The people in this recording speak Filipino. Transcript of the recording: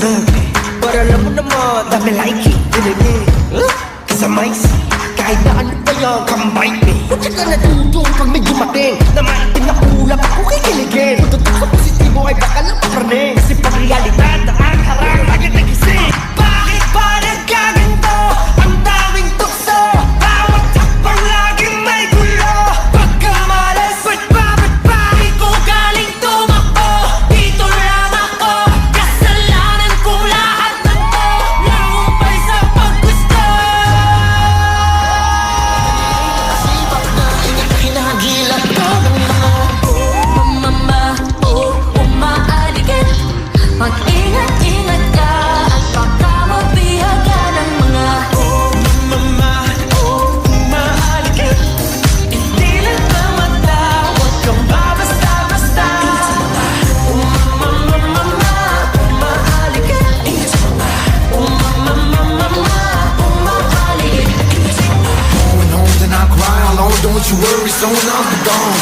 sabi, pero alam mo naman, dami like it, diligid kasama isi, kahit na ano pa yan, kambay me. Huwag ka natuto pag may dumating na maitim na ulap ako kikiligin. Kung tutok sa positibo ay baka lang papraning, kasi pag realidad na ang harang lagi nagising. Bakit ba nagkaganto? Ang daming tukso, bawat takbang laging may gulo. Pagkamalas, ba't di ko galing tumakbo? Dito lang ako, kasalanan ko lahat ng to. Nahumpay sa paggusto. Sibak na hinagilan ko ng mga mama, umaaligid. Mag-ingat-ingat ka at baka mabihagan ng mga mama, umaaligid. Hindi lang na mata, huwag kang babasta-basta. Mama, umaaligid. Mama, umaaligid. Going home, then I cry alone. Don't you worry, soon I'll be gone.